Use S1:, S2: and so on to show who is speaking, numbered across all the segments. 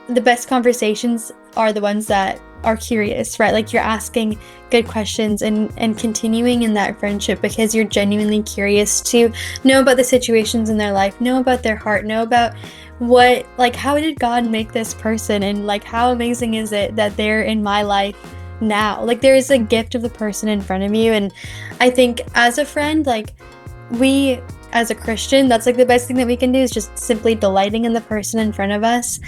S1: the best conversations are the ones that are curious, right? Like you're asking good questions and continuing in that friendship because you're genuinely curious to know about the situations in their life, know about their heart, know about what, like, how did God make this person, and like how amazing is it that they're in my life now? Like there is a gift of the person in front of you, and I think as a friend, like we as a Christian, that's like the best thing that we can do is just simply delighting in the person in front of us.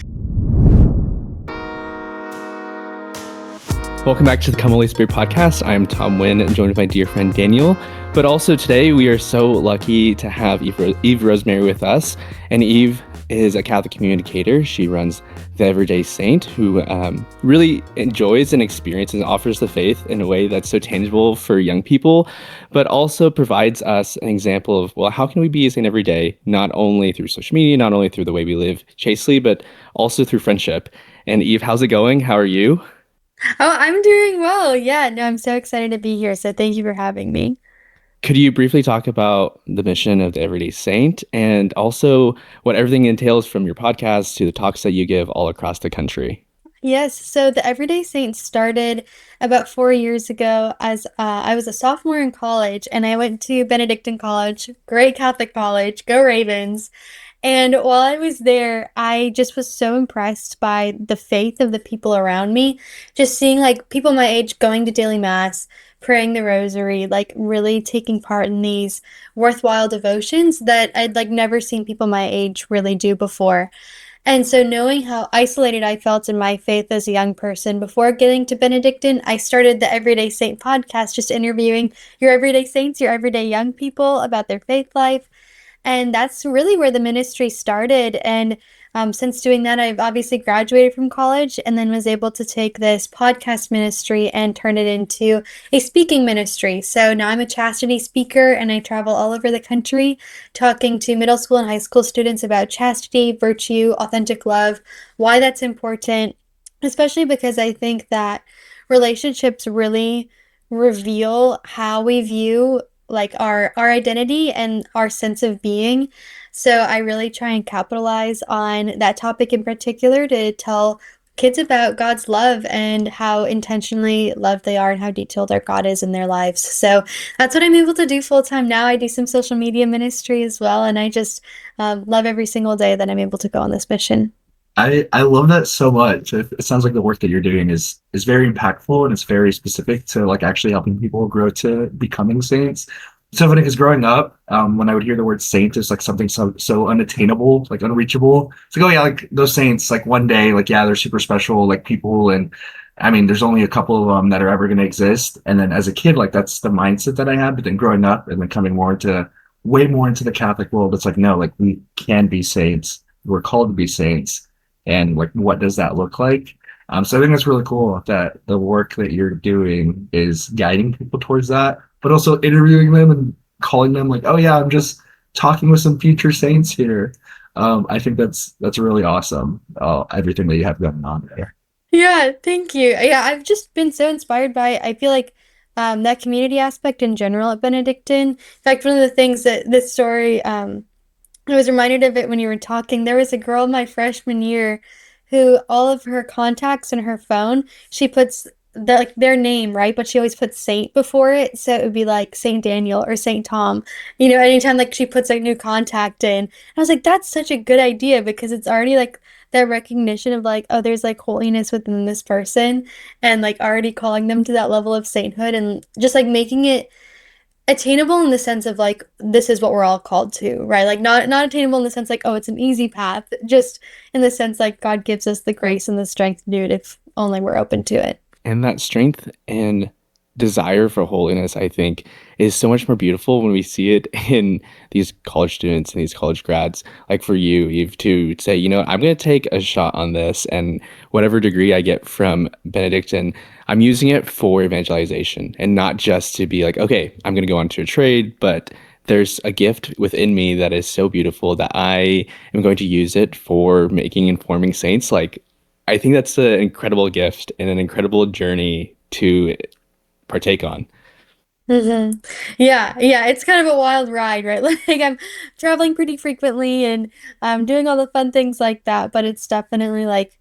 S2: Welcome back to the Come Holy Spirit podcast. I'm Tom Wynn, and joined with my dear friend Daniel. But also today we are so lucky to have Eve Rosemary with us. And Eve is a Catholic communicator. She runs the Everyday Saint, who really enjoys and experiences and offers the faith in a way that's so tangible for young people, but also provides us an example of, well, how can we be a saint every day, not only through social media, not only through the way we live chastely, but also through friendship. And Eve, how's it going? How are you?
S1: Oh, I'm doing well. Yeah, no, I'm so excited to be here. So thank you for having me.
S2: Could you briefly talk about the mission of the Everyday Saint and also what everything entails from your podcast to the talks that you give all across the country?
S1: Yes, so the Everyday Saints started about 4 years ago as I was a sophomore in college, and I went to Benedictine College, great Catholic college, go Ravens. And while I was there, I just was so impressed by the faith of the people around me. Just seeing like people my age going to daily mass, praying the rosary, like really taking part in these worthwhile devotions that I'd like never seen people my age really do before. And so, knowing how isolated I felt in my faith as a young person before getting to Benedictine, I started the Everyday Saint podcast, just interviewing your everyday saints, your everyday young people about their faith life. And that's really where the ministry started. And since doing that, I've obviously graduated from college and then was able to take this podcast ministry and turn it into a speaking ministry. So now I'm a chastity speaker and I travel all over the country talking to middle school and high school students about chastity, virtue, authentic love, why that's important, especially because I think that relationships really reveal how we view like our identity and our sense of being. So I really try and capitalize on that topic in particular to tell kids about God's love and how intentionally loved they are and how detailed their God is in their lives. So that's what I'm able to do full time now. I do some social media ministry as well, and I just love every single day that I'm able to go on this mission.
S3: I love that so much. It sounds like the work that you're doing is very impactful and it's very specific to like actually helping people grow to becoming saints. So funny because growing up, when I would hear the word saint, it's like something so unattainable, like unreachable. It's like, oh yeah, like those saints, like one day, like yeah, they're super special, like people, and I mean, there's only a couple of them that are ever going to exist. And then as a kid, like that's the mindset that I had. But then growing up and then coming way more into the Catholic world, it's like no, like we can be saints. We're called to be saints, and like what does that look like? So I think that's really cool that the work that you're doing is guiding people towards that, but also interviewing them and calling them like, oh yeah, I'm just talking with some future saints here. I think that's really awesome. Everything that you have going on there.
S1: Yeah, thank you. Yeah, I've just been so inspired by it. I feel like that community aspect in general at Benedictine. In fact, one of the things that this story, I was reminded of it when you were talking. There was a girl my freshman year who all of her contacts in her phone, she puts their name, right? But she always puts Saint before it. So it would be like Saint Daniel or Saint Tom. Anytime like she puts a new contact in. I was like, that's such a good idea because it's already like that recognition of like, oh, there's like holiness within this person and like already calling them to that level of sainthood and just like making it attainable in the sense of like this is what we're all called to, right? Like not attainable in the sense like oh it's an easy path, just in the sense like God gives us the grace and the strength to do it if only we're open to it.
S2: And that strength and desire for holiness, I think, is so much more beautiful when we see it in these college students and these college grads. Like for you, Eve, to say, I'm going to take a shot on this, and whatever degree I get from Benedictine, I'm using it for evangelization and not just to be like, okay, I'm going to go on to a trade, but there's a gift within me that is so beautiful that I am going to use it for making and forming saints. Like, I think that's an incredible gift and an incredible journey to partake on.
S1: hmm yeah, it's kind of a wild ride, right? Like I'm traveling pretty frequently and I'm doing all the fun things like that, but it's definitely like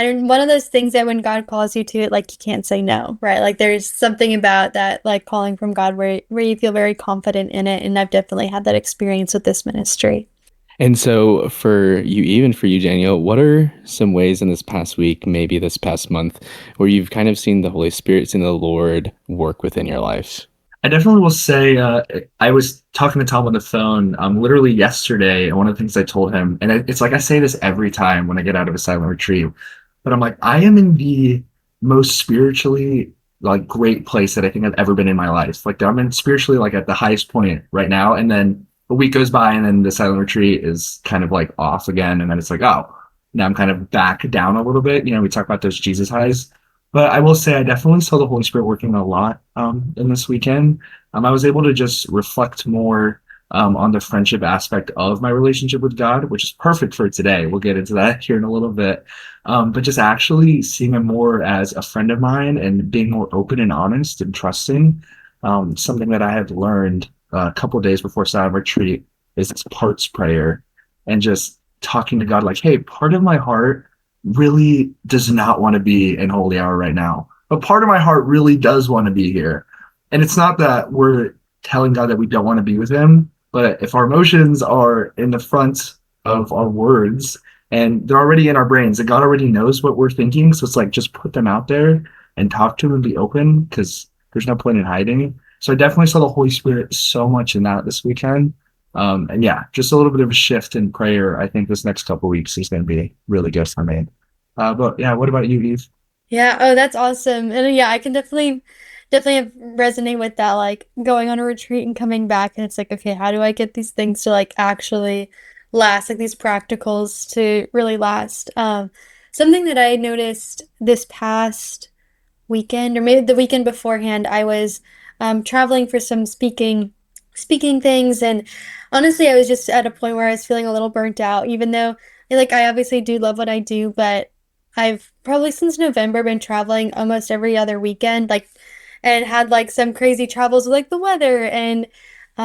S1: And one of those things that when God calls you to it, like you can't say no, right? Like there's something about that like calling from God where you feel very confident in it. And I've definitely had that experience with this ministry.
S2: And so for you, even for you, Daniel, what are some ways in this past week, maybe this past month, where you've kind of seen the Holy Spirit, seen the Lord work within your life?
S3: I definitely will say I was talking to Tom on the phone literally yesterday, and one of the things I told him, and it's like I say this every time when I get out of a silent retreat, but I'm like, I am in the most spiritually like great place that I think I've ever been in my life. Like I'm in spiritually like at the highest point right now, and then a week goes by, and then the silent retreat is kind of like off again, and then it's like, oh, now I'm kind of back down a little bit. You know, we talk about those Jesus highs. But I will say I definitely saw the Holy Spirit working a lot in this weekend. I was able to just reflect more on the friendship aspect of my relationship with God, which is perfect for today. We'll get into that here in a little bit. But just actually seeing him more as a friend of mine and being more open and honest and trusting. Something that I had learned a couple of days before silent retreat is this parts prayer and just talking to God like, hey, part of my heart really does not want to be in holy hour right now. But part of my heart really does want to be here. And it's not that we're telling God that we don't want to be with him, but if our emotions are in the front of our words and they're already in our brains, and God already knows what we're thinking. So it's like just put them out there and talk to him and be open because there's no point in hiding. So I definitely saw the Holy Spirit so much in that this weekend. And yeah, just a little bit of a shift in prayer. I think this next couple of weeks is going to be really good for me. But yeah, what about you, Eve?
S1: Yeah, oh, that's awesome. And yeah, I can definitely resonate with that, like going on a retreat and coming back and it's like, okay, how do I get these things to like actually last, like these practicals to really last? Something that I noticed this past weekend or maybe the weekend beforehand, I was traveling for some speaking things, and honestly, I was just at a point where I was feeling a little burnt out, even though like I obviously do love what I do, but I've probably since November been traveling almost every other weekend, like and had like some crazy travels with like the weather and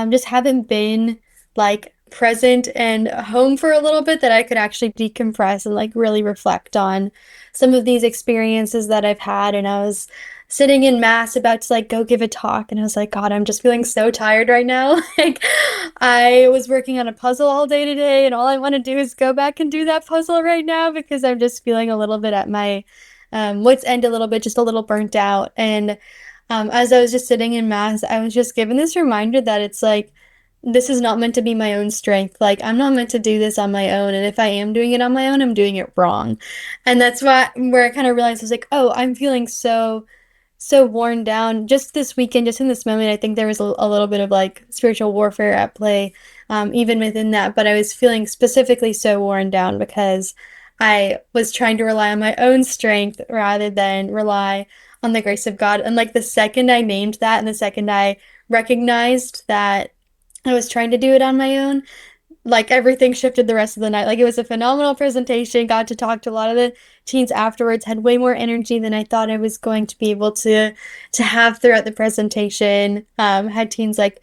S1: just haven't been like present and home for a little bit that I could actually decompress and like really reflect on some of these experiences that I've had. And I was sitting in mass about to like go give a talk and I was like, God, I'm just feeling so tired right now. Like I was working on a puzzle all day today and all I want to do is go back and do that puzzle right now because I'm just feeling a little bit at my wits end a little bit, just a little burnt out. And as I was just sitting in mass, I was just given this reminder that it's like this is not meant to be my own strength. Like, I'm not meant to do this on my own. And if I am doing it on my own, I'm doing it wrong. And that's where I kind of realized I was like, oh, I'm feeling so worn down. Just this weekend, just in this moment, I think there was a little bit of like spiritual warfare at play, even within that. But I was feeling specifically so worn down because I was trying to rely on my own strength rather than rely on the grace of God. And like the second I named that and the second I recognized that I was trying to do it on my own, like everything shifted the rest of the night. Like it was a phenomenal presentation. Got to talk to a lot of the teens afterwards, had way more energy than I thought I was going to be able to have throughout the presentation. Had teens like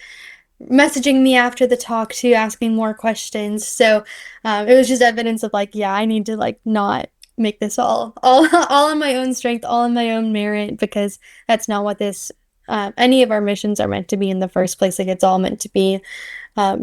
S1: messaging me after the talk too, asking more questions. So it was just evidence of like, yeah, I need to like not make this all on my own strength, all on my own merit, because that's not what this any of our missions are meant to be in the first place. Like it's all meant to be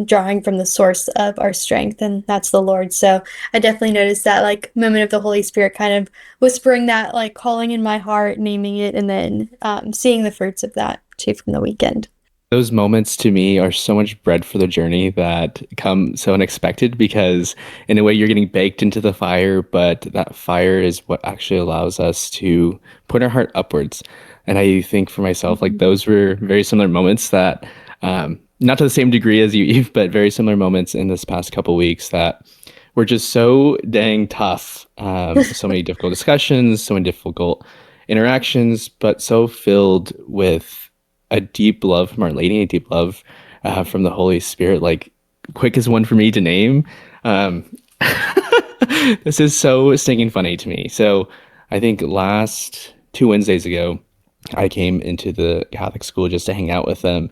S1: drawing from the source of our strength, and that's the Lord. So I definitely noticed that like moment of the Holy Spirit kind of whispering that, like calling in my heart, naming it, and then seeing the fruits of that too from the weekend.
S2: Those moments to me are so much bread for the journey that come so unexpected because, in a way, you're getting baked into the fire, but that fire is what actually allows us to put our heart upwards. And I think for myself, like
S1: Mhm.
S2: those were very similar moments that, not to the same degree as you, Eve, but very similar moments in this past couple weeks that were just so dang tough. So many difficult discussions, so many difficult interactions, but so filled with a deep love from Our Lady, a deep love from the Holy Spirit. Like, quick is one for me to name. Um, this is so stinking funny to me. So, I think last 2 Wednesdays ago, I came into the Catholic school just to hang out with them,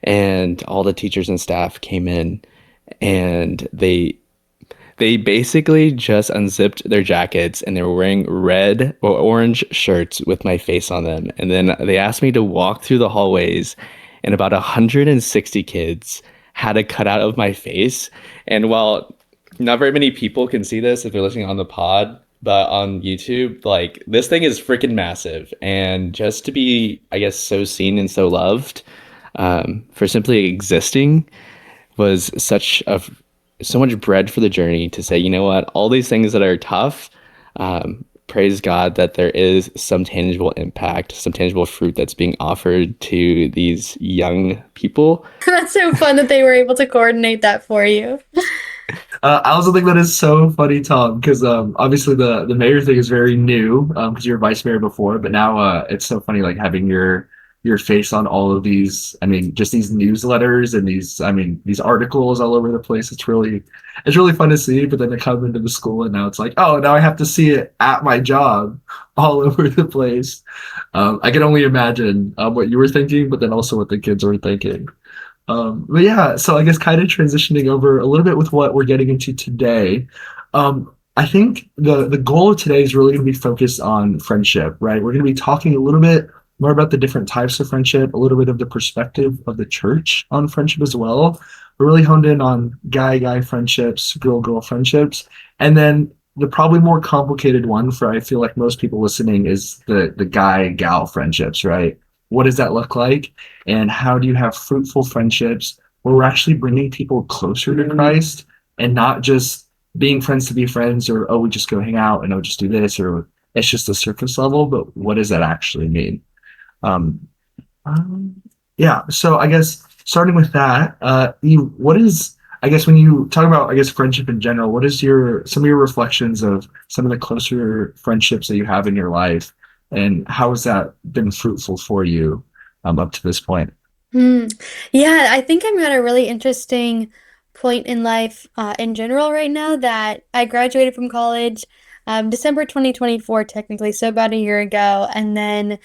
S2: and all the teachers and staff came in, and They basically just unzipped their jackets and they were wearing red or orange shirts with my face on them. And then they asked me to walk through the hallways, and about 160 kids had a cutout of my face. And while not very many people can see this if they're listening on the pod, but on YouTube, like this thing is freaking massive. And just to be, I guess, so seen and so loved for simply existing was so much bread for the journey to say, you know what, all these things that are tough, praise God that there is some tangible impact, some tangible fruit that's being offered to these young people.
S1: That's so fun that they were able to coordinate that for you.
S3: I also think that is so funny, Tom, because obviously the mayor thing is very new because you were vice mayor before, but now it's so funny like having your face on all of these. I mean, just these newsletters and these I mean these articles all over the place. It's really fun to see. But then to come into the school and now it's like, oh, now I have to see it at my job all over the place. I can only imagine what you were thinking, but then also what the kids were thinking. But yeah, so I guess kind of transitioning over a little bit with what we're getting into today. I think the goal of today is really going to be focused on friendship, right? We're going to be talking a little bit more about the different types of friendship, a little bit of the perspective of the church on friendship as well. We're really honed in on guy-guy friendships, girl-girl friendships, and then the probably more complicated one for I feel like most people listening is the guy-gal friendships, right? What does that look like? And how do you have fruitful friendships where we're actually bringing people closer to Christ and not just being friends to be friends or, oh, we just go hang out and oh, just do this or it's just a surface level, but what does that actually mean? Um, yeah, so I guess starting with that, what is, I guess when you talk about, I guess, friendship in general, what is some of your reflections of some of the closer friendships that you have in your life and how has that been fruitful for you up to this point?
S1: Hmm. Yeah, I think I'm at a really interesting point in life in general right now that I graduated from college December 2024, technically, so about a year ago. And then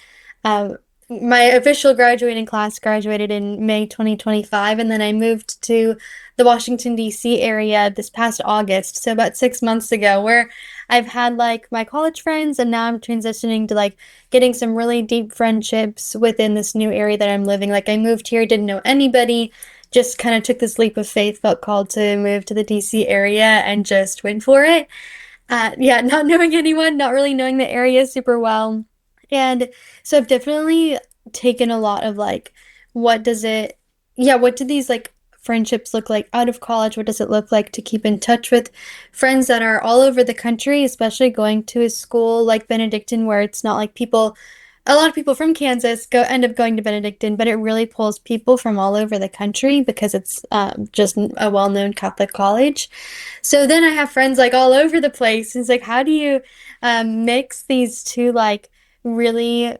S1: um, my official graduating class graduated in May 2025. And then I moved to the Washington, D.C. area this past August, so about 6 months ago, where I've had like my college friends, and now I'm transitioning to like getting some really deep friendships within this new area that I'm living. Like I moved here, didn't know anybody, just kind of took this leap of faith, felt called to move to the DC area and just went for it. Yeah, not knowing anyone, not really knowing the area super well. And so I've definitely taken a lot of like, what does it, yeah, what do these like friendships look like out of college? What does it look like to keep in touch with friends that are all over the country, especially going to a school like Benedictine, where it's not like a lot of people from Kansas go end up going to Benedictine, but it really pulls people from all over the country because it's just a well-known Catholic college. So then I have friends like all over the place. It's like, how do you mix these two like really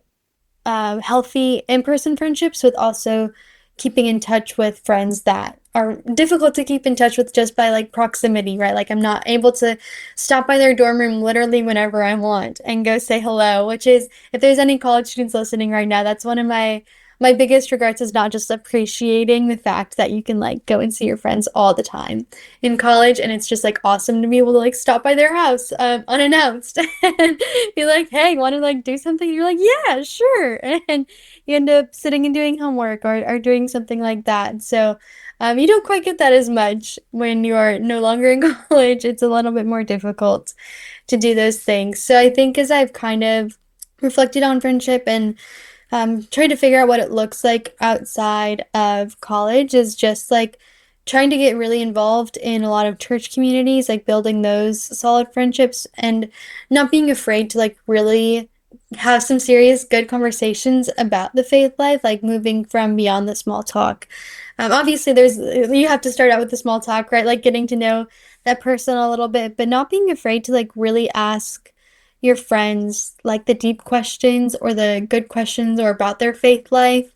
S1: healthy in-person friendships with also keeping in touch with friends that are difficult to keep in touch with just by like proximity, right? Like I'm not able to stop by their dorm room literally whenever I want and go say hello, which is if there's any college students listening right now, that's one of my biggest regrets is not just appreciating the fact that you can like go and see your friends all the time in college and it's just like awesome to be able to like stop by their house unannounced and be like, hey, want to like do something? And you're like, yeah, sure. And you end up sitting and doing homework or doing something like that. So you don't quite get that as much when you're no longer in college. It's a little bit more difficult to do those things. So I think as I've kind of reflected on friendship and trying to figure out what it looks like outside of college is just like trying to get really involved in a lot of church communities, like building those solid friendships and not being afraid to like really have some serious good conversations about the faith life, like moving from beyond the small talk. Obviously, there's you have to start out with the small talk, right? Like getting to know that person a little bit, but not being afraid to like really ask your friends like the deep questions or the good questions or about their faith life,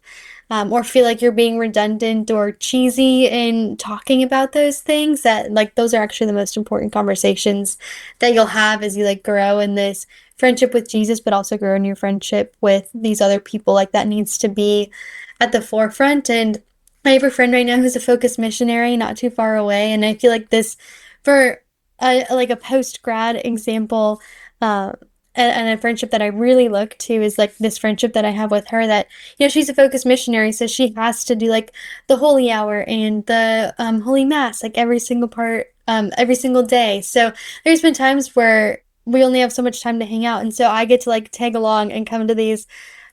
S1: or feel like you're being redundant or cheesy in talking about those things that like those are actually the most important conversations that you'll have as you like grow in this friendship with Jesus, but also grow in your friendship with these other people. Like that needs to be at the forefront. And I have a friend right now who's a focused missionary not too far away, and I feel like this for like a post grad example, uh, and a friendship that I really look to is like this friendship that I have with her that, she's a focused missionary, so she has to do like the holy hour and the holy mass, like every single part, every single day. So there's been times where we only have so much time to hang out, and so I get to like tag along and come to these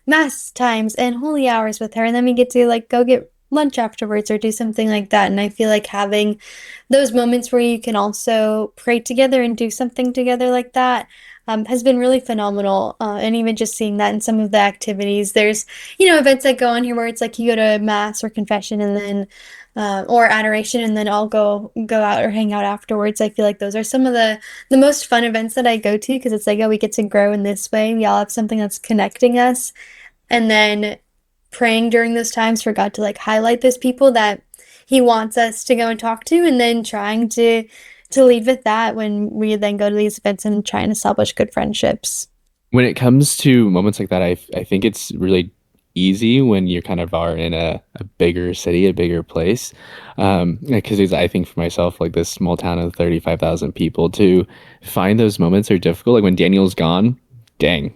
S1: mass times and holy hours with her, and then we get to like go get lunch afterwards or do something like that. And I feel like having those moments where you can also pray together and do something together like that has been really phenomenal. And even just seeing that in some of the activities, there's, events that go on here where it's like you go to mass or confession and then, or adoration, and then I'll go out or hang out afterwards. I feel like those are some of the most fun events that I go to because it's like, oh, we get to grow in this way. We all have something that's connecting us, and then praying during those times for God to like highlight those people that he wants us to go and talk to, and then trying to lead with that when we then go to these events and try and establish good friendships.
S2: When it comes to moments like that, I think it's really easy when you kind of are in a bigger city, a bigger place. Because I think for myself, like this small town of 35,000 people, to find those moments are difficult. Like when Daniel's gone, dang,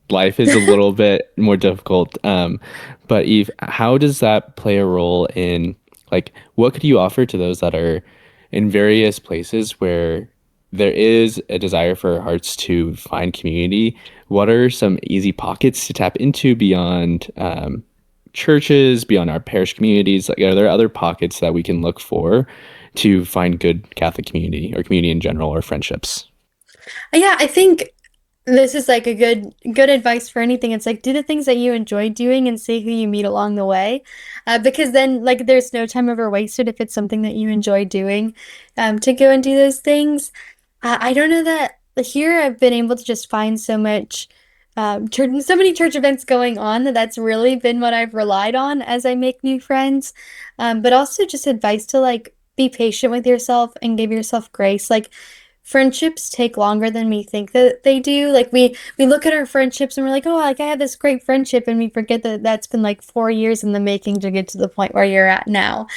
S2: life is a little bit more difficult. But Eve, how does that play a role in like what could you offer to those that are in various places where there is a desire for our hearts to find community? What are some easy pockets to tap into beyond churches, beyond our parish communities? Like, are there other pockets that we can look for to find good Catholic community or community in general or friendships?
S1: Yeah, I think this is like a good advice for anything. It's like do the things that you enjoy doing and see who you meet along the way, because then like there's no time ever wasted if it's something that you enjoy doing, to go and do those things. I don't know that here I've been able to just find so much, so many church events going on that that's really been what I've relied on as I make new friends. But also just advice to like be patient with yourself and give yourself grace. Like friendships take longer than we think that they do. Like we look at our friendships and we're like, oh, like I had this great friendship, and we forget that that's been like 4 years in the making to get to the point where you're at now.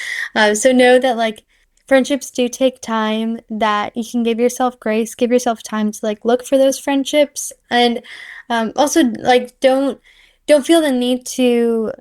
S1: So know that like friendships do take time, that you can give yourself grace, give yourself time to like look for those friendships, and also like don't feel the need to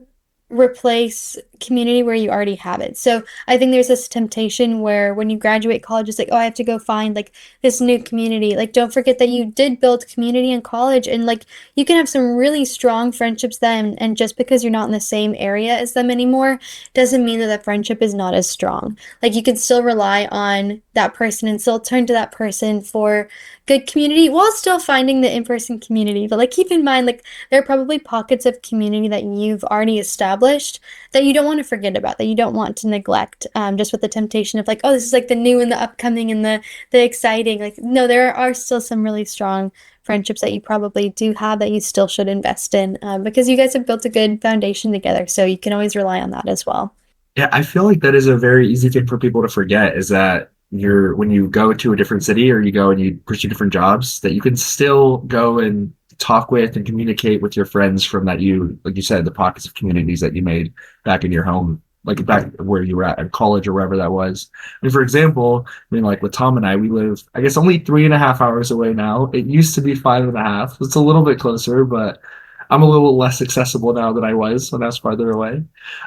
S1: replace community where you already have it. So I think there's this temptation where when you graduate college, it's like, oh, I have to go find like this new community. Like, don't forget that you did build community in college, and like you can have some really strong friendships then. And just because you're not in the same area as them anymore doesn't mean that the friendship is not as strong. Like, you can still rely on that person and still turn to that person for good community while still finding the in-person community. But like, keep in mind, like, there are probably pockets of community that you've already established that you don't want to forget about, that you don't want to neglect, just with the temptation of like, oh, this is like the new and the upcoming and the exciting. Like, no, there are still some really strong friendships that you probably do have that you still should invest in, because you guys have built a good foundation together. So you can always rely on that as well.
S3: Yeah, I feel like that is a very easy thing for people to forget is that you're when you go to a different city or you go and you pursue different jobs, that you can still go and talk with and communicate with your friends from that you, like you said, the pockets of communities that you made back in your home, like back where you were at college or wherever that was. I mean, for example, I mean, like with Tom and I, we live, I guess, only 3.5 hours away now. It used to be 5.5. It's a little bit closer, but I'm a little less accessible now than I was when I was farther away.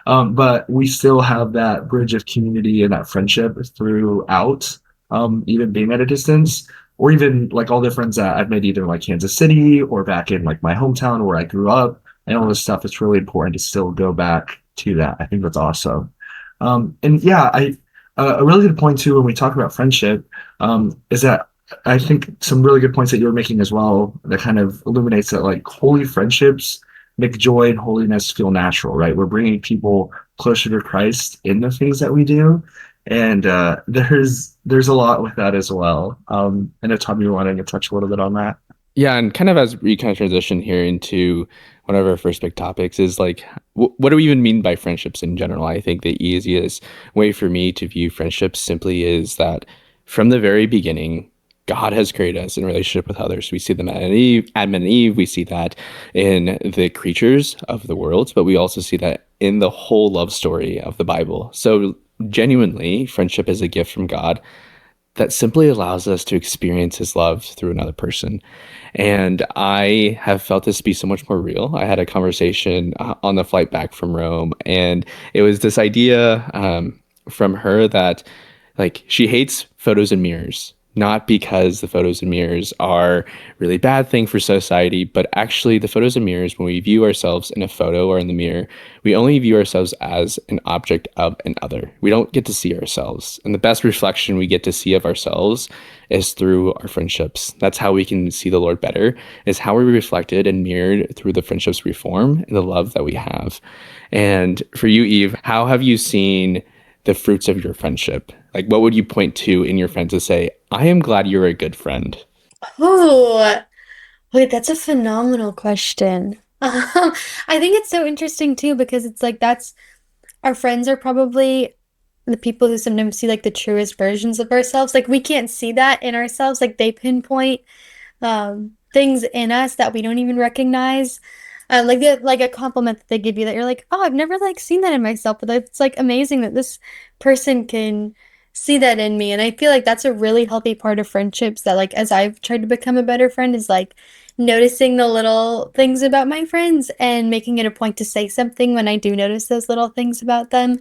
S3: But we still have that bridge of community and that friendship throughout, even being at a distance, or even like all the friends that I've made either like Kansas City or back in like my hometown where I grew up and all this stuff. It's really important to still go back to that. I think that's awesome. And yeah, a really good point too when we talk about friendship, is that I think some really good points that you were making as well that kind of illuminates that like holy friendships make joy and holiness feel natural, right? We're bringing people closer to Christ in the things that we do. And there's a lot with that as well. I know, Tom, you were wanting to touch a little bit on that.
S2: Yeah, and kind of as we kind of transition here into one of our first big topics is like, what do we even mean by friendships in general? I think the easiest way for me to view friendships simply is that from the very beginning, God has created us in relationship with others. We see them at Adam and Eve. We see that in the creatures of the world, but we also see that in the whole love story of the Bible. So genuinely, friendship is a gift from God that simply allows us to experience his love through another person. And I have felt this be so much more real. I had a conversation on the flight back from Rome, and it was this idea from her that like she hates photos and mirrors, not because the photos and mirrors are really bad thing for society, but actually the photos and mirrors, when we view ourselves in a photo or in the mirror, we only view ourselves as an object of an other. We don't get to see ourselves. And the best reflection we get to see of ourselves is through our friendships. That's how we can see the Lord better, is how we're reflected and mirrored through the friendships we form and the love that we have. And for you, Eve, how have you seen the fruits of your friendship? Like, what would you point to in your friends to say, I am glad you're a good friend?
S1: Oh, wait, that's a phenomenal question. I think it's so interesting too because it's like that's our friends are probably the people who sometimes see like the truest versions of ourselves. Like we can't see that in ourselves. Like they pinpoint things in us that we don't even recognize. Like a compliment that they give you that you're like, oh, I've never like seen that in myself, but it's like amazing that this person can see that in me. And I feel like that's a really healthy part of friendships that like as I've tried to become a better friend is like noticing the little things about my friends and making it a point to say something when I do notice those little things about them.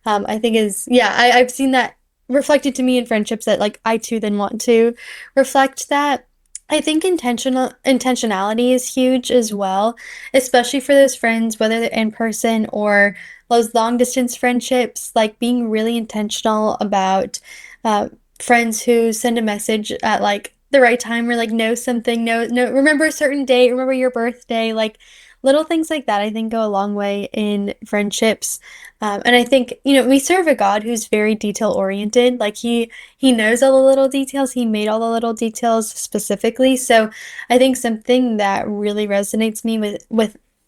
S1: I think is yeah, I've seen that reflected to me in friendships that like I too then want to reflect that. I think intentionality is huge as well, especially for those friends, whether they're in person or those long distance friendships, like being really intentional about uh, friends who send a message at like the right time or like know something, remember a certain date, remember your birthday, like little things like that, I think go a long way in friendships. And I think, you know, we serve a God who's very detail oriented. Like he knows all the little details. He made all the little details specifically. So I think something that really resonates me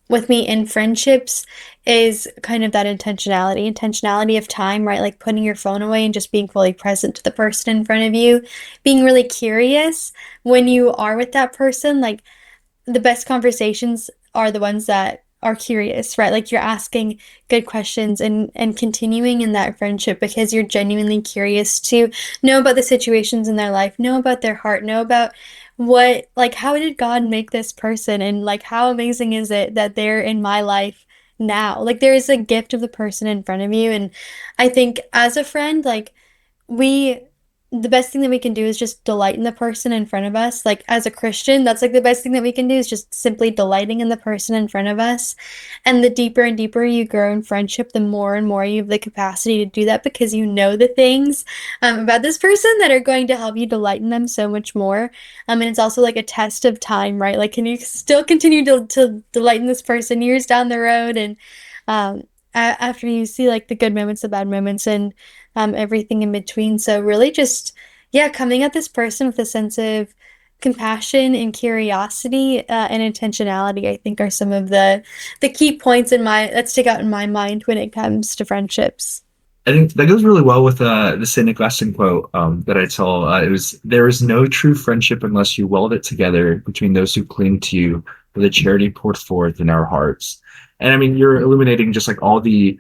S1: with me in friendships is kind of that intentionality of time, right? Like putting your phone away and just being fully present to the person in front of you, being really curious when you are with that person, like the best conversations are the ones that are curious, right? Like you're asking good questions and continuing in that friendship because you're genuinely curious to know about the situations in their life, know about their heart, know about what like how did God make this person and like how amazing is it that they're in my life now? Like there is a gift of the person in front of you and I think as a friend like we the best thing that we can do is just delight in the person in front of us. Like as a Christian, that's like the best thing that we can do is just simply delighting in the person in front of us. And the deeper and deeper you grow in friendship, the more and more you have the capacity to do that because you know the things about this person that are going to help you delight in them so much more. And it's also like a test of time, right? Like, can you still continue to delight in this person years down the road? And um, after you see like the good moments, the bad moments, and everything in between. So really just, yeah, coming at this person with a sense of compassion and curiosity and intentionality, I think are some of the key points in my that stick out in my mind when it comes to friendships.
S3: I think that goes really well with the St. Augustine quote that I saw. It was, "There is no true friendship unless you weld it together between those who cling to you with a charity poured forth in our hearts." And I mean, you're illuminating just like all the,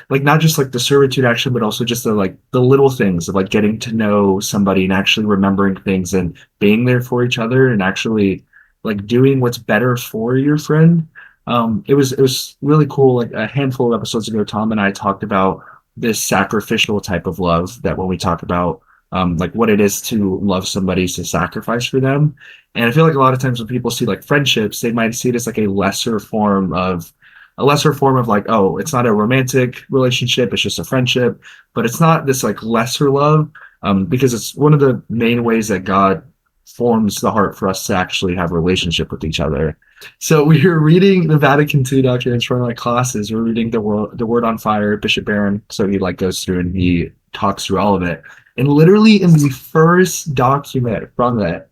S3: like not just like the servitude action, but also just the like the little things of like getting to know somebody and actually remembering things and being there for each other and actually like doing what's better for your friend. It was really cool. Like a handful of episodes ago, Tom and I talked about this sacrificial type of love that when we talk about like what it is to love somebody is to sacrifice for them. And I feel like a lot of times when people see like friendships, they might see it as like a lesser form of like, oh, it's not a romantic relationship, it's just a friendship, but it's not this like lesser love, because it's one of the main ways that God forms the heart for us to actually have a relationship with each other. So we were reading the Vatican II documents for one of my classes. We're reading the Word on Fire, Bishop Barron. So he like goes through and he talks through all of it. And literally in the first document from that,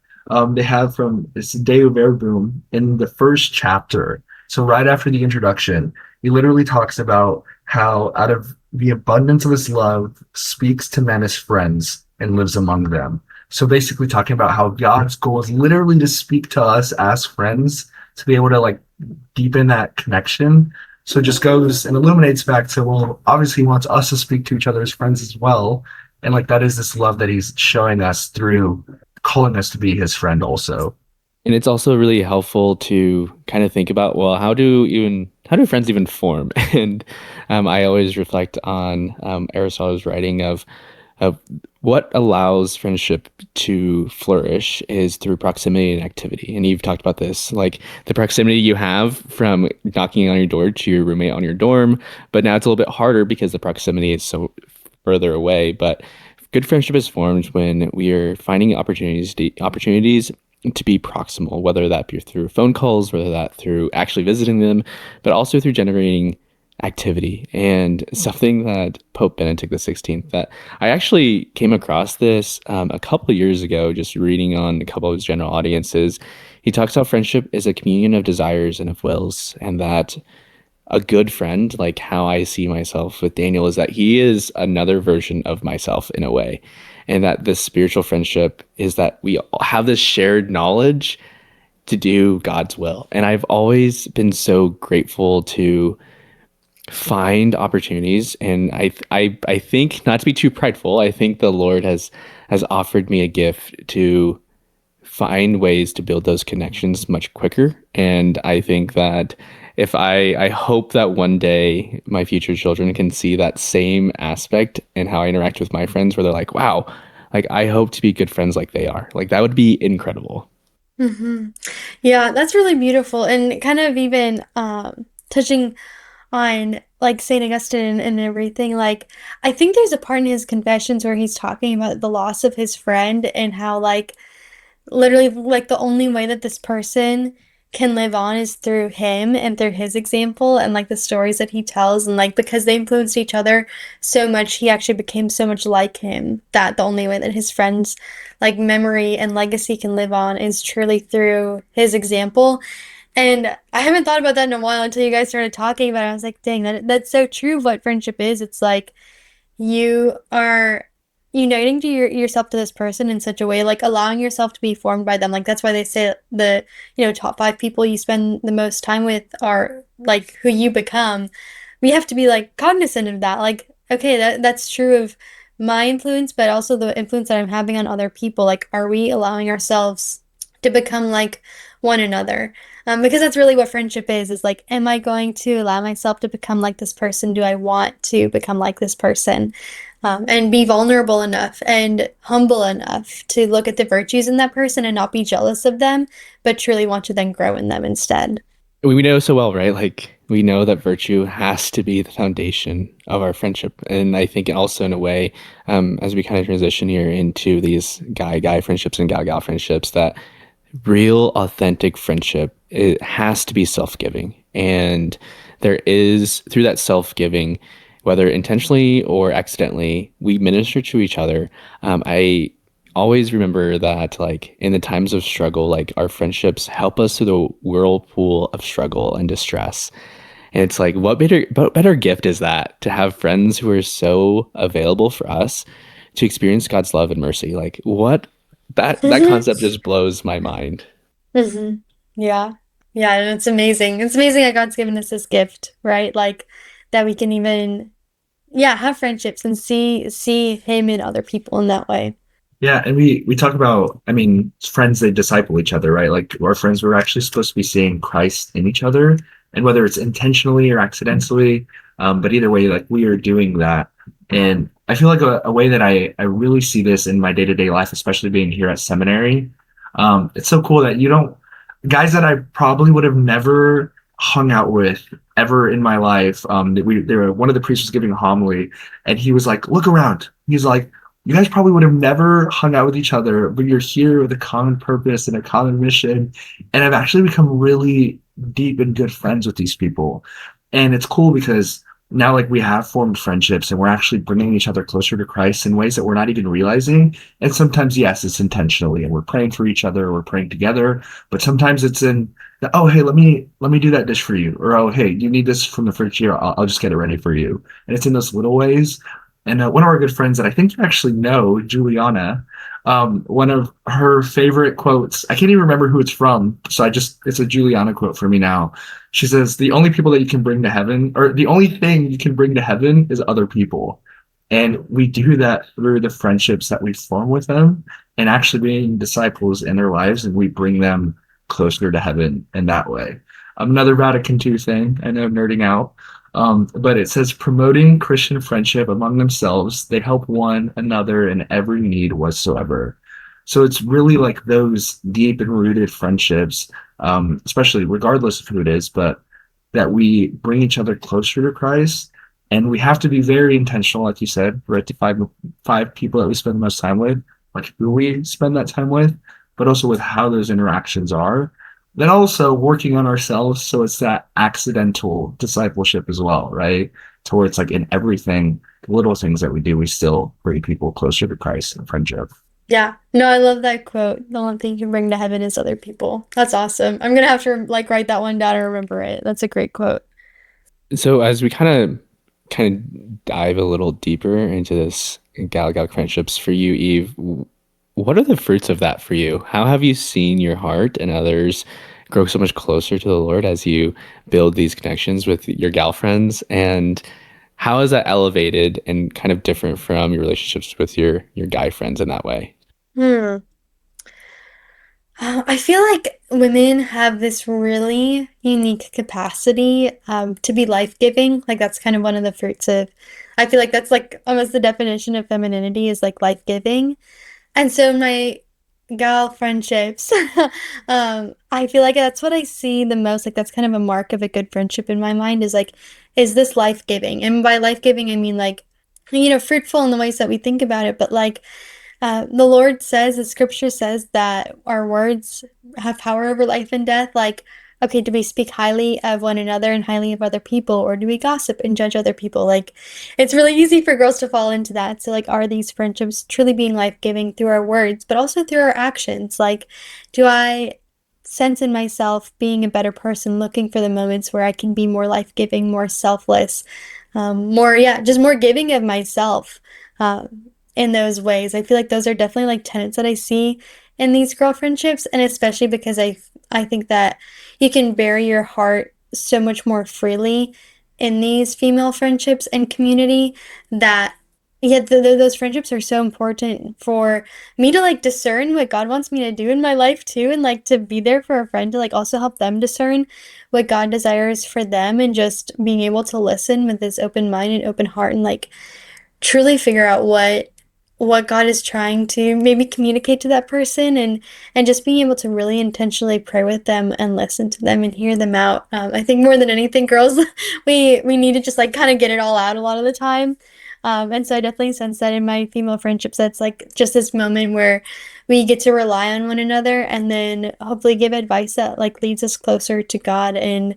S3: they have from this Deo Verbum in the first chapter. So right after the introduction, he literally talks about how out of the abundance of his love speaks to men as friends and lives among them. So basically talking about how God's goal is literally to speak to us as friends to be able to like deepen that connection. So it just goes and illuminates back to, well, obviously he wants us to speak to each other as friends as well. And like that is this love that he's showing us through calling us to be his friend also.
S2: And it's also really helpful to kind of think about, well, how do friends even form? And I always reflect on Aristotle's writing of what allows friendship to flourish is through proximity and activity. And you've talked about this, like the proximity you have from knocking on your door to your roommate on your dorm, but now it's a little bit harder because the proximity is so further away. But good friendship is formed when we are finding opportunities to be proximal, whether that be through phone calls, whether that through actually visiting them, but also through generating activity. And something that Pope Benedict XVI, that I actually came across this a couple of years ago, just reading on a couple of his general audiences. He talks about friendship is a communion of desires and of wills, and that a good friend, like how I see myself with Daniel, is that he is another version of myself in a way. And that this spiritual friendship is that we all have this shared knowledge to do God's will. And I've always been so grateful to find opportunities. And I think, not to be too prideful, I think the Lord has offered me a gift to find ways to build those connections much quicker. And I think that if I hope that one day my future children can see that same aspect in how I interact with my friends, where they're like, wow, like I hope to be good friends like they are. Like that would be incredible.
S1: Hmm. Yeah, that's really beautiful. And kind of even touching on like Saint Augustine and everything, like I think there's a part in his confessions where he's talking about the loss of his friend and how like literally like the only way that this person can live on is through him and through his example and like the stories that he tells, and like because they influenced each other so much, he actually became so much like him that the only way that his friends like memory and legacy can live on is truly through his example. And I haven't thought about that in a while until you guys started talking about it. I was like, dang, that's so true of what friendship is. It's like you are uniting to yourself to this person in such a way, like allowing yourself to be formed by them. Like that's why they say the, top five people you spend the most time with are like who you become. We have to be like cognizant of that. Like, okay, that's true of my influence, but also the influence that I'm having on other people. Like, are we allowing ourselves to become like one another? Because that's really what friendship is like, am I going to allow myself to become like this person? Do I want to become like this person? And be vulnerable enough and humble enough to look at the virtues in that person and not be jealous of them, but truly want to then grow in them instead.
S2: We know so well, right? Like we know that virtue has to be the foundation of our friendship. And I think also in a way, as we kind of transition here into these guy-guy friendships and gal-gal friendships, that real authentic friendship, it has to be self-giving. And there is, through that self-giving, whether intentionally or accidentally, we minister to each other. I always remember that, like in the times of struggle, like our friendships help us through the whirlpool of struggle and distress. And it's like, what better gift is that, to have friends who are so available for us to experience God's love and mercy? Like what, that
S1: Hmm.
S2: concept just blows my mind.
S1: Hmm. Yeah. Yeah, and it's amazing. It's amazing that God's given us this gift, right? Like that we can even, yeah, have friendships and see him in other people in that way.
S3: Yeah, and we talk about, I mean, friends they disciple each other, right? Like our friends we're actually supposed to be seeing Christ in each other, and whether it's intentionally or accidentally, but either way, like we are doing that. And I feel like a way that I really see this in my day-to-day life, especially being here at seminary, it's so cool that you don't guys that I probably would have never hung out with ever in my life. They were one of the priests was giving a homily, and he was like, "Look around." He's like, you guys probably would have never hung out with each other, but you're here with a common purpose and a common mission. And I've actually become really deep and good friends with these people. And it's cool because now, like, we have formed friendships and we're actually bringing each other closer to Christ in ways that we're not even realizing. And sometimes, yes, it's intentionally, and we're praying for each other, we're praying together. But sometimes it's in, oh, hey, let me do that dish for you, or oh, hey, you need this from the fridge here. I'll just get it ready for you. And it's in those little ways. And one of our good friends that I think you actually know, Juliana, one of her favorite quotes, I can't even remember who it's from. So it's a Juliana quote for me now. She says, the only people that you can bring to heaven, or the only thing you can bring to heaven is other people. And we do that through the friendships that we form with them and actually being disciples in their lives, and we bring them closer to heaven in that way. Another Vatican II thing, I know I'm nerding out, but it says promoting Christian friendship among themselves, they help one another in every need whatsoever. So it's really like those deep and rooted friendships, especially regardless of who it is, but that we bring each other closer to Christ. And we have to be very intentional, like you said, right? To five people that we spend the most time with, like who we spend that time with, but also with how those interactions are. Then also working on ourselves. So it's that accidental discipleship as well, right? To where it's like in everything, the little things that we do, we still bring people closer to Christ and friendship.
S1: Yeah. No, I love that quote. The only thing you can bring to heaven is other people. That's awesome. I'm gonna have to like write that one down and remember it. That's a great quote.
S2: So as we kind of dive a little deeper into this gal friendships for you, Eve, what are the fruits of that for you? How have you seen your heart and others grow so much closer to the Lord as you build these connections with your gal friends? And how is that elevated and kind of different from your relationships with your guy friends in that way?
S1: Hmm. I feel like women have this really unique capacity to be life-giving. Like that's kind of one of the fruits of, I feel like that's like almost the definition of femininity is like life-giving. And so my gal friendships, I feel like that's what I see the most. Like that's kind of a mark of a good friendship in my mind is like, is this life-giving? And by life-giving, I mean like, fruitful in the ways that we think about it, but like the Lord says, the scripture says that our words have power over life and death. Like, okay, do we speak highly of one another and highly of other people, or do we gossip and judge other people? Like, it's really easy for girls to fall into that. So, like, are these friendships truly being life-giving through our words, but also through our actions? Like, do I sense in myself being a better person, looking for the moments where I can be more life-giving, more selfless, more, yeah, just more giving of myself? Um, in those ways. I feel like those are definitely like tenets that I see in these girl friendships, and especially because I think that you can bury your heart so much more freely in these female friendships and community that yeah, those friendships are so important for me to like discern what God wants me to do in my life too, and like to be there for a friend to like also help them discern what God desires for them, and just being able to listen with this open mind and open heart and like truly figure out what God is trying to maybe communicate to that person, and just being able to really intentionally pray with them and listen to them and hear them out. I think more than anything, girls, we need to just like kind of get it all out a lot of the time. And so I definitely sense that in my female friendships, that's like just this moment where we get to rely on one another and then hopefully give advice that like leads us closer to God and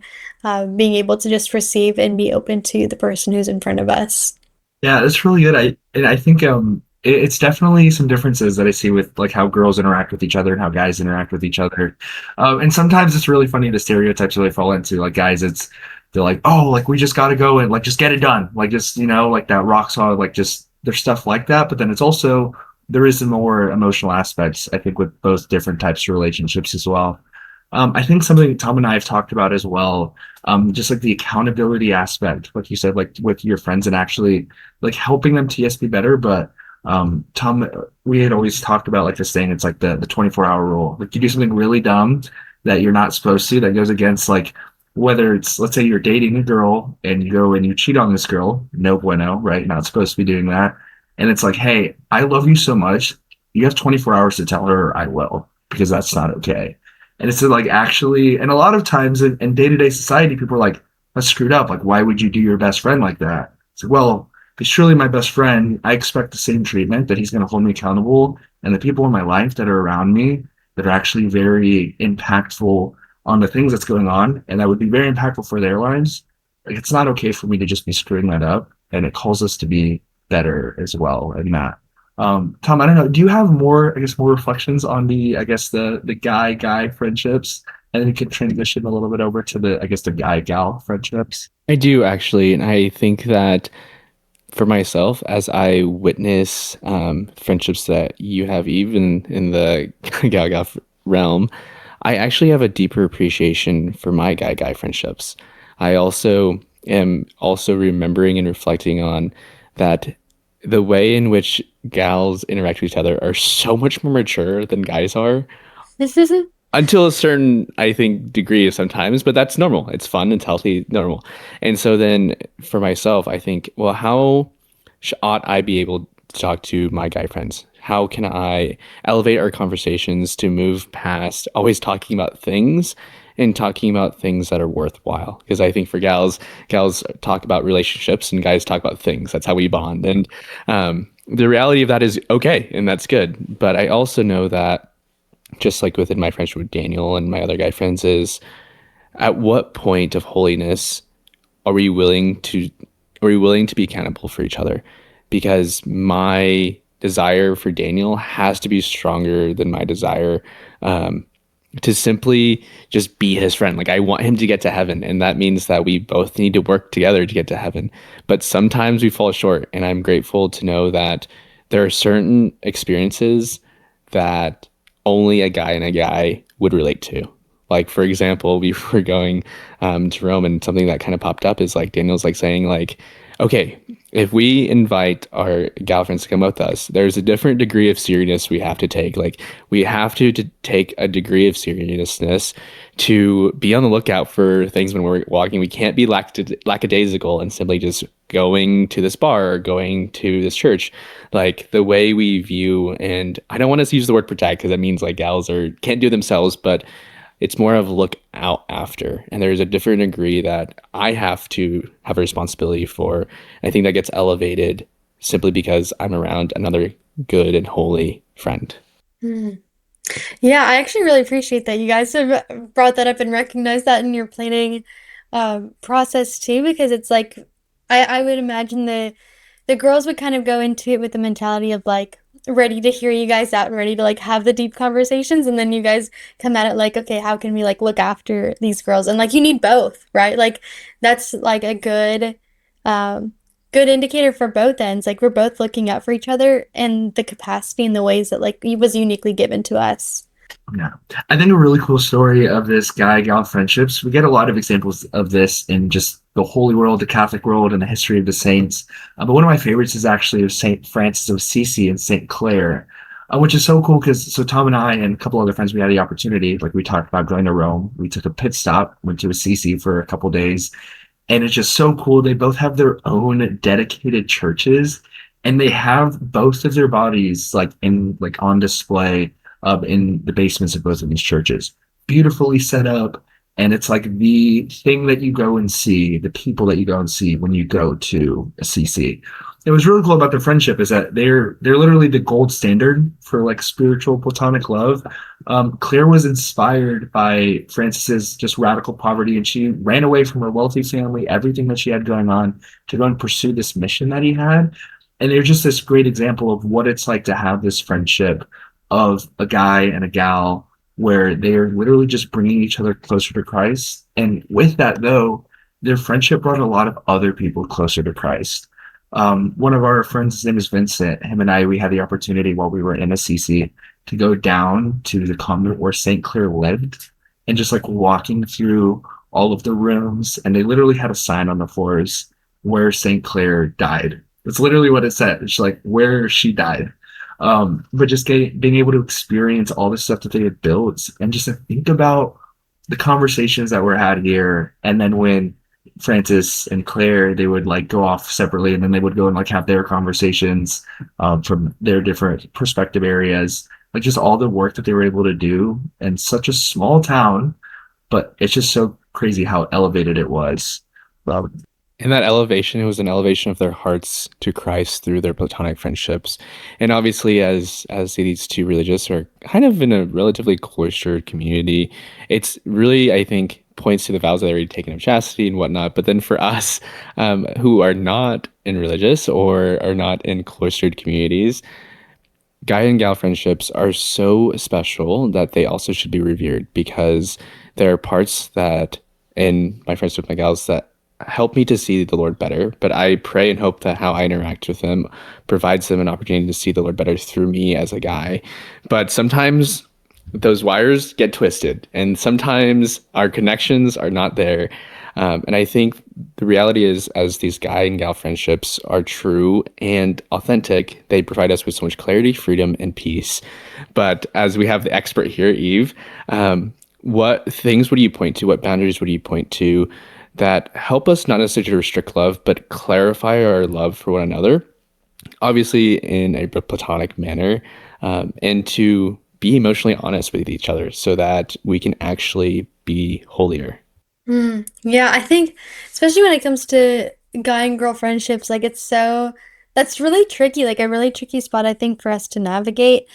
S1: being able to just receive and be open to the person who's in front of us.
S3: Yeah, it's really good. I think it's definitely some differences that I see with like how girls interact with each other and how guys interact with each other. And sometimes it's really funny the stereotypes really fall into like guys. They're like, oh, like we just got to go and like just get it done, like just like that rock solid, like just there's stuff like that. But then it's also there is some more emotional aspects I think with both different types of relationships as well. I think something Tom and I have talked about as well, just like the accountability aspect, like you said, like with your friends and actually like helping them to yes be better. But Tom, we had always talked about like this thing. It's like the 24-hour rule. Like you do something really dumb that you're not supposed to, that goes against like whether it's let's say you're dating a girl and you go and you cheat on this girl, no bueno, right? You're not supposed to be doing that. And it's like, hey, I love you so much. You have 24 hours to tell her I will, because that's not okay. And it's like actually, and a lot of times in day-to-day society, people are like, that's screwed up. Like, why would you do your best friend like that? It's like, well, he's surely my best friend. I expect the same treatment, that he's going to hold me accountable. And the people in my life that are around me that are actually very impactful on the things that's going on, and that would be very impactful for their lives. Like, it's not okay for me to just be screwing that up. And it calls us to be better as well in that. Tom, I don't know. Do you have more, I guess, more reflections on the, I guess, the guy friendships, and then you can transition a little bit over to the, I guess, the guy gal friendships?
S2: I do actually, and I think that for myself, as I witness friendships that you have, even in the Gaga realm, I actually have a deeper appreciation for my guy friendships. I also am also remembering and reflecting on that the way in which gals interact with each other are so much more mature than guys are until a certain, I think, degree sometimes, but that's normal. It's fun, it's healthy, normal. And so then for myself, I think, well, how ought I be able to talk to my guy friends? How can I elevate our conversations to move past always talking about things and talking about things that are worthwhile? Because I think for gals talk about relationships and guys talk about things. That's how we bond. And the reality of that is okay, and that's good. But I also know that just like within my friendship with Daniel and my other guy friends is at what point of holiness are we willing to be accountable for each other? Because my desire for Daniel has to be stronger than my desire to simply just be his friend. Like I want him to get to heaven, and that means that we both need to work together to get to heaven. But sometimes we fall short, and I'm grateful to know that there are certain experiences that only a guy and a guy would relate to. Like for example, we were going to Rome, and something that kind of popped up is like Daniel's like saying like, okay, if we invite our gal friends to come with us, there's a different degree of seriousness we have to take. Like we have to take a degree of seriousness to be on the lookout for things when we're walking. We can't be lackadaisical and simply just going to this bar or going to this church. Like the way we view, and I don't want to use the word protect because that means like gals are can't do themselves, but it's more of look out after. And there's a different degree that I have to have a responsibility for. I think that gets elevated simply because I'm around another good and holy friend.
S1: Hmm. Yeah, I actually really appreciate that you guys have brought that up and recognized that in your planning process too, because it's like I would imagine the girls would kind of go into it with the mentality of like ready to hear you guys out and ready to like have the deep conversations, and then you guys come at it like, okay, how can we like look after these girls? And like you need both, right? Like that's like a um good indicator for both ends. Like we're both looking out for each other and the capacity and the ways that like it was uniquely given to us.
S3: Yeah. I think a really cool story of this guy gal friendships. We get a lot of examples of this in just the holy world, the Catholic world, and the history of the saints. But one of my favorites is actually of Saint Francis of Assisi and Saint Clare, which is so cool because so Tom and I and a couple other friends, we had the opportunity, like we talked about going to Rome. We took a pit stop, went to Assisi for a couple days, and it's just so cool. They both have their own dedicated churches, and they have both of their bodies like in like on display in the basements of both of these churches, beautifully set up. And it's like the thing that you go and see, the people that you go and see when you go to a CC. It was really cool about their friendship is that they're literally the gold standard for like spiritual platonic love. Claire was inspired by Francis's just radical poverty, and she ran away from her wealthy family, everything that she had going on, to go and pursue this mission that he had. And they're just this great example of what it's like to have this friendship of a guy and a gal where they're literally just bringing each other closer to Christ. And with that, though, their friendship brought a lot of other people closer to Christ. One of our friends, his name is Vincent. Him and I, we had the opportunity while we were in Assisi to go down to the convent where St. Clare lived and just like walking through all of the rooms. And they literally had a sign on the floors where St. Clare died. That's literally what it said. It's like where she died. But just being able to experience all the stuff that they had built and just to think about the conversations that were had here. And then when Francis and Claire, they would like go off separately and then they would go and like have their conversations from their different perspective areas, like just all the work that they were able to do in such a small town. But it's just so crazy how elevated it was. Um,
S2: And that elevation, it was an elevation of their hearts to Christ through their platonic friendships. And obviously, as these two religious are kind of in a relatively cloistered community, it's really, I think, points to the vows that they already taken of chastity and whatnot. But then for us, who are not in religious or are not in cloistered communities, guy and gal friendships are so special that they also should be revered because there are parts that in my friendship with my gals that help me to see the Lord better. But I pray and hope that how I interact with them provides them an opportunity to see the Lord better through me as a guy. But sometimes those wires get twisted, and sometimes our connections are not there. And I think the reality is, as these guy and gal friendships are true and authentic, they provide us with so much clarity, freedom, and peace. But as we have the expert here, Eve, what things would you point to? What boundaries would you point to that help us not necessarily to restrict love, but clarify our love for one another? Obviously, in a platonic manner, and to be emotionally honest with each other so that we can actually be holier.
S1: Yeah, I think especially when it comes to guy and girl friendships, like that's really tricky, like a really tricky spot I think for us to navigate.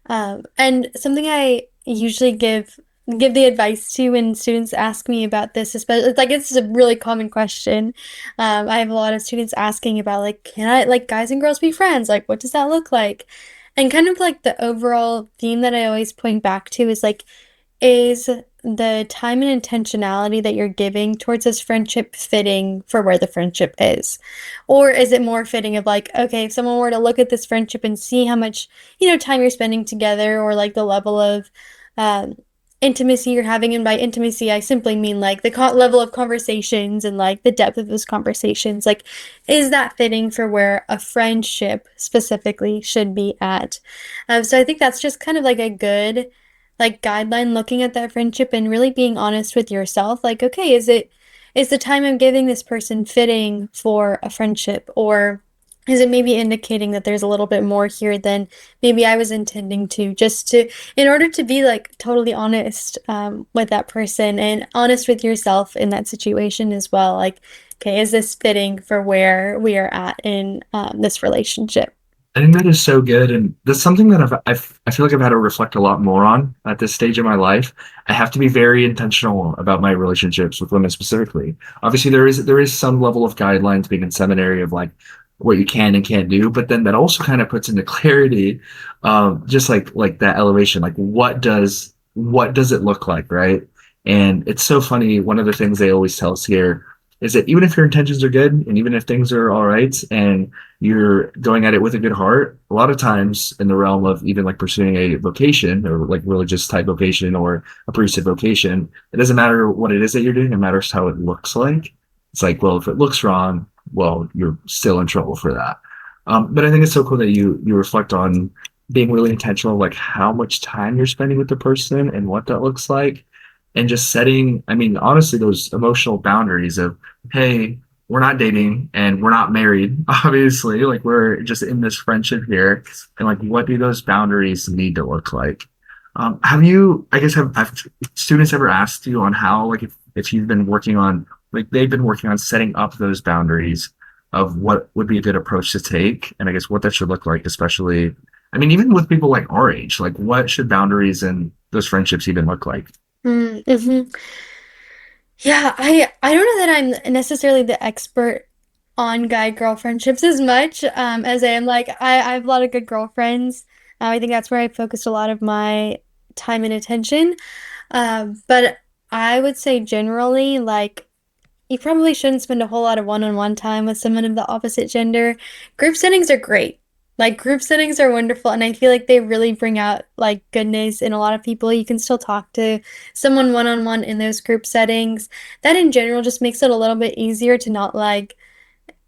S1: And something I usually give the advice to when students ask me about this, especially like it's a really common question. I have a lot of students asking about like, can I like guys and girls be friends? Like, what does that look like? And kind of like the overall theme that I always point back to is like, is the time and intentionality that you're giving towards this friendship fitting for where the friendship is? Or is it more fitting of like, okay, if someone were to look at this friendship and see how much, time you're spending together or like the level of um, intimacy you're having, and by intimacy, I simply mean like the level of conversations and like the depth of those conversations. Like, is that fitting for where a friendship specifically should be at? So I think that's just kind of like a good like guideline looking at that friendship and really being honest with yourself like okay is the time I'm giving this person fitting for a friendship, or is it maybe indicating that there's a little bit more here than maybe I was intending to, just to in order to be like totally honest with that person and honest with yourself in that situation as well, like okay, is this fitting for where we are at in this relationship?
S3: I think that is so good, and that's something that I feel like I've had to reflect a lot more on at this stage of my life. I have to be very intentional about my relationships with women specifically. Obviously, there is some level of guidelines being in seminary of like what you can and can't do, but then that also kind of puts into clarity, just like that elevation, like what does it look like, right? And it's so funny. One of the things they always tell us here is that even if your intentions are good and even if things are all right and you're going at it with a good heart, a lot of times in the realm of even like pursuing a vocation or like religious type vocation or a priesthood vocation, it doesn't matter what it is that you're doing, it matters how it looks like. It's like, well, if it looks wrong, well, you're still in trouble for that. But I think it's so cool that you reflect on being really intentional, like how much time you're spending with the person and what that looks like, and just setting, I mean, honestly, those emotional boundaries of, hey, we're not dating and we're not married, obviously. Like we're just in this friendship here. And like, what do those boundaries need to look like? Have you, I guess, have students ever asked you on how, like, if you've been working on, like, they've been working on setting up those boundaries of what would be a good approach to take? And I guess what that should look like, especially, I mean, even with people like our age, like, what should boundaries and those friendships even look like?
S1: Mm-hmm. Yeah, I don't know that I'm necessarily the expert on guy girl friendships as much as I am like I have a lot of good girlfriends. I think that's where I focused a lot of my time and attention. But I would say generally like you probably shouldn't spend a whole lot of one-on-one time with someone of the opposite gender. Group settings are great. Like group settings are wonderful, and I feel like they really bring out like goodness in a lot of people. You can still talk to someone one-on-one in those group settings. That in general just makes it a little bit easier to not like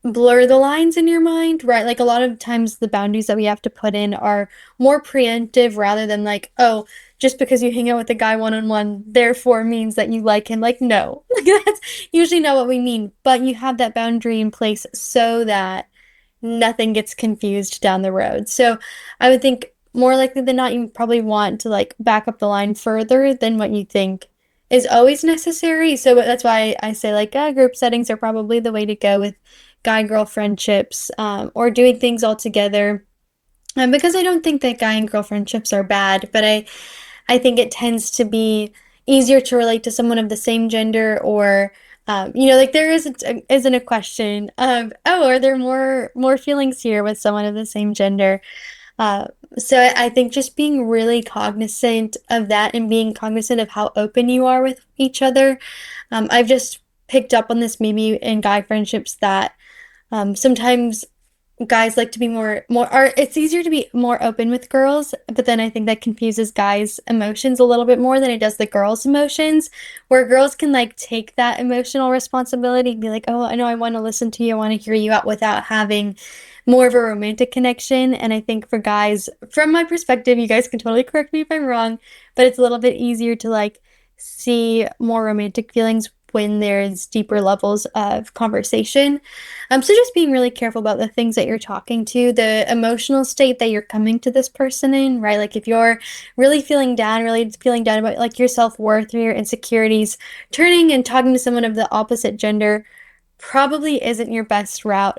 S1: blur the lines in your mind, right? Like a lot of times the boundaries that we have to put in are more preemptive rather than like, oh, just because you hang out with a guy one on one, therefore means that you like him. Like, no, like that's usually not what we mean. But you have that boundary in place so that nothing gets confused down the road. So I would think more likely than not, you probably want to like back up the line further than what you think is always necessary. So that's why I say like group settings are probably the way to go with guy girl friendships, or doing things all together. Because I don't think that guy and girl friendships are bad, but I think it tends to be easier to relate to someone of the same gender, or like there isn't a question of, oh, are there more feelings here with someone of the same gender? Uh, so I think just being really cognizant of that and being cognizant of how open you are with each other. I've just picked up on this maybe in guy friendships that sometimes guys like to be more or it's easier to be more open with girls, but then I think that confuses guys' emotions a little bit more than it does the girls' emotions, where girls can like take that emotional responsibility and be like, "Oh, I know I want to listen to you, I want to hear you out," without having more of a romantic connection. And I think for guys, from my perspective, you guys can totally correct me if I'm wrong, but it's a little bit easier to like see more romantic feelings when there's deeper levels of conversation. So just being really careful about the things that you're talking to, the emotional state that you're coming to this person in, right? Like if you're really feeling down about like your self-worth or your insecurities, turning and talking to someone of the opposite gender probably isn't your best route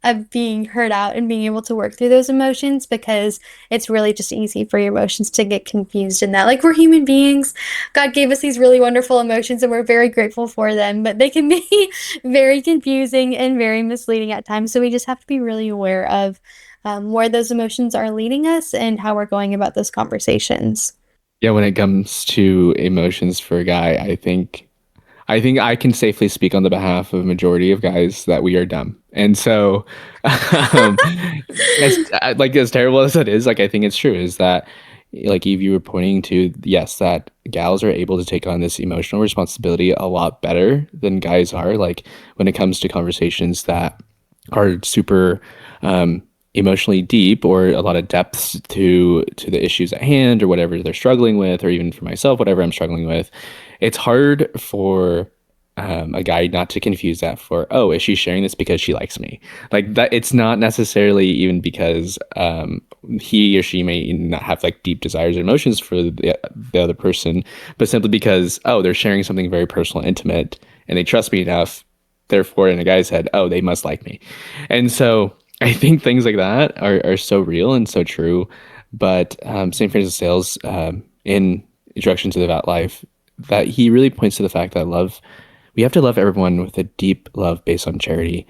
S1: of being heard out and being able to work through those emotions, because it's really just easy for your emotions to get confused in that. Like we're human beings. God gave us these really wonderful emotions and we're very grateful for them, but they can be very confusing and very misleading at times. So we just have to be really aware of where those emotions are leading us and how we're going about those conversations.
S2: Yeah, when it comes to emotions for a guy, I think I can safely speak on the behalf of a majority of guys that we are dumb. And so, um, as terrible as it is, like I think it's true is that like Eve, you were pointing to, yes, that gals are able to take on this emotional responsibility a lot better than guys are. Like when it comes to conversations that are super emotionally deep or a lot of depth to the issues at hand or whatever they're struggling with, or even for myself, whatever I'm struggling with, it's hard for a guy not to confuse that for, oh, is she sharing this because she likes me? Like that, it's not necessarily even because he or she may not have like deep desires or emotions for the other person, but simply because, oh, they're sharing something very personal, intimate, and they trust me enough. Therefore, in a guy's head, oh, they must like me. And so I think things like that are so real and so true. But St. Francis of Sales, in Introduction to the Devout Life, that he really points to the fact that we have to love everyone with a deep love based on charity.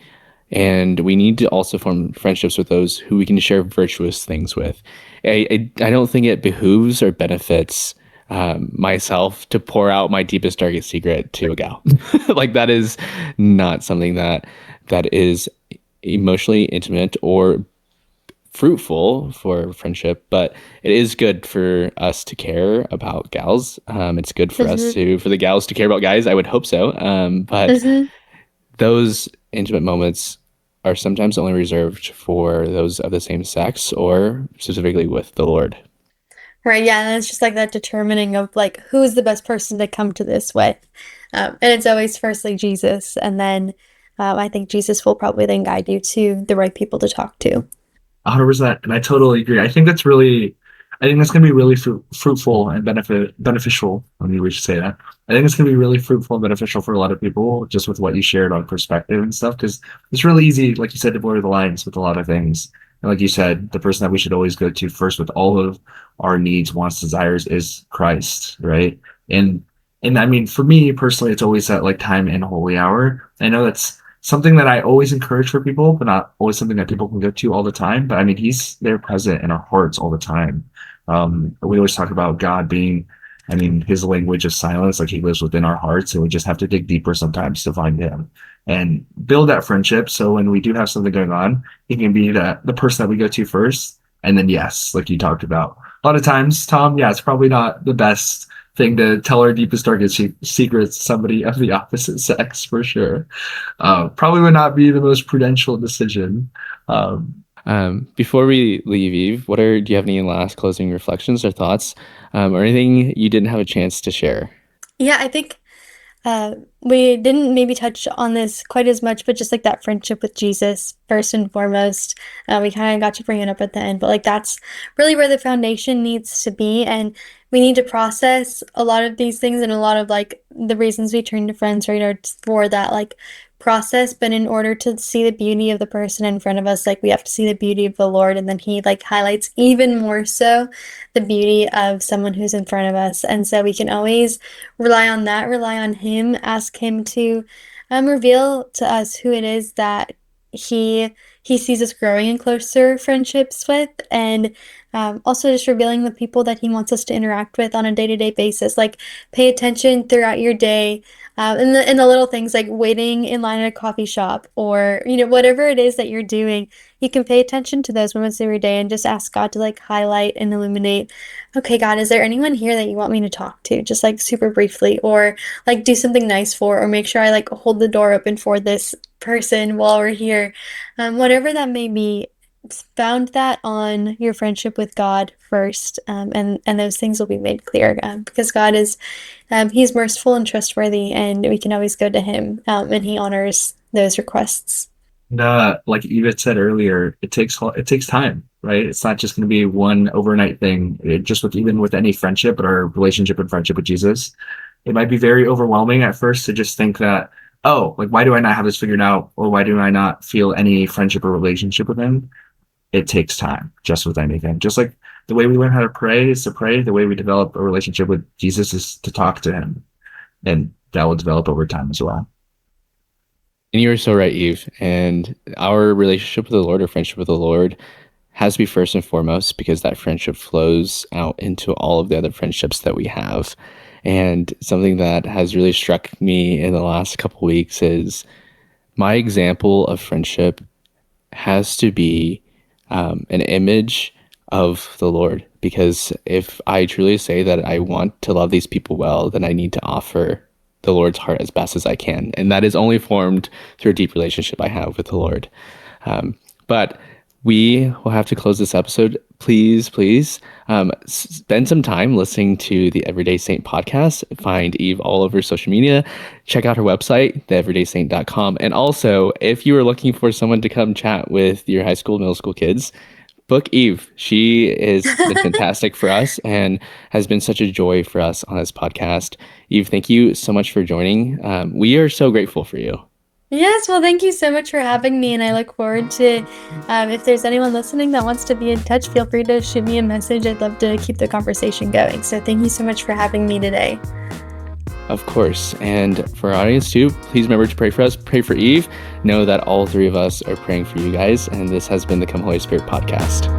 S2: And we need to also form friendships with those who we can share virtuous things with. I don't think it behooves or benefits myself to pour out my deepest, darkest secret to a gal. Like that is not something that is emotionally intimate or fruitful for friendship, but it is good for us to care about gals. It's good for us
S1: Hmm.
S2: to, for the gals to care about guys. I would hope so. But
S1: Hmm.
S2: those intimate moments are sometimes only reserved for those of the same sex or specifically with the Lord.
S1: Right, yeah, and it's just like that determining of like who's the best person to come to this with. And it's always firstly Jesus, and then I think Jesus will probably then guide you to the right people to talk to.
S3: 100%. And I totally agree. I think that's going to be really fruitful and beneficial. I mean, we should say that. I think it's going to be really fruitful and beneficial for a lot of people just with what you shared on perspective and stuff. Because it's really easy, like you said, to blur the lines with a lot of things. And like you said, the person that we should always go to first with all of our needs, wants, desires is Christ, right? And, and I mean, for me personally, it's always that like time in holy hour. I know that's something that I always encourage for people, but not always something that people can go to all the time. But I mean, he's there present in our hearts all the time. We always talk about God being, I mean, his language of silence, like he lives within our hearts, and we just have to dig deeper sometimes to find him and build that friendship. So when we do have something going on, he can be the person that we go to first. And then, yes, like you talked about, a lot of times, Tom, yeah, it's probably not the best thing to tell our deepest, darkest secrets to somebody of the opposite sex for sure. Probably would not be the most prudential decision. Um,
S2: Before we leave, Eve, do you have any last closing reflections or thoughts, or anything you didn't have a chance to share?
S1: Yeah, I think we didn't maybe touch on this quite as much, but just like that friendship with Jesus, first and foremost. We kind of got to bring it up at the end, but like that's really where the foundation needs to be. And we need to process a lot of these things and a lot of like the reasons we turn to friends, right, are for that like process. But in order to see the beauty of the person in front of us, like we have to see the beauty of the Lord. And then he like highlights even more so the beauty of someone who's in front of us. And so we can always rely on that, rely on him, ask him to reveal to us who it is that he sees us growing in closer friendships with, and also just revealing the people that he wants us to interact with on a day-to-day basis. Like pay attention throughout your day, in the little things like waiting in line at a coffee shop, or whatever it is that you're doing. You can pay attention to those moments every day and just ask God to like highlight and illuminate. Okay, God, is there anyone here that you want me to talk to? Just like super briefly, or like do something nice for, or make sure I like hold the door open for this person while we're here. Whatever that may be, found that on your friendship with God first, and those things will be made clear, because God is, He's merciful and trustworthy, and we can always go to Him, and He honors those requests.
S3: And, like Eva said earlier, it takes time, right? It's not just going to be one overnight thing. Just with even with any friendship or relationship and friendship with Jesus, it might be very overwhelming at first to just think that, oh, like why do I not have this figured out, or why do I not feel any friendship or relationship with him? It takes time, just with anything. Just like the way we learn how to pray is to pray, the way we develop a relationship with Jesus is to talk to him, and that will develop over time as well.
S2: And you are so right, Eve. And our relationship with the Lord, or friendship with the Lord, has to be first and foremost, because that friendship flows out into all of the other friendships that we have. And something that has really struck me in the last couple weeks is my example of friendship has to be an image of the Lord. Because if I truly say that I want to love these people well, then I need to offer the Lord's heart as best as I can. And that is only formed through a deep relationship I have with the Lord. But we will have to close this episode. Please, please spend some time listening to the Everyday Saint podcast. Find Eve all over social media. Check out her website, theeverydaysaint.com. And also, if you are looking for someone to come chat with your high school, middle school kids, book Eve. She has been fantastic for us and has been such a joy for us on this podcast. Eve, thank you so much for joining. We are so grateful for you.
S1: Yes, well, thank you so much for having me, and I look forward to, if there's anyone listening that wants to be in touch, feel free to shoot me a message. I'd love to keep the conversation going. So thank you so much for having me today.
S2: Of course. And for our audience too, please remember to pray for us, pray for Eve. Know that all three of us are praying for you guys. And this has been the Come Holy Spirit podcast.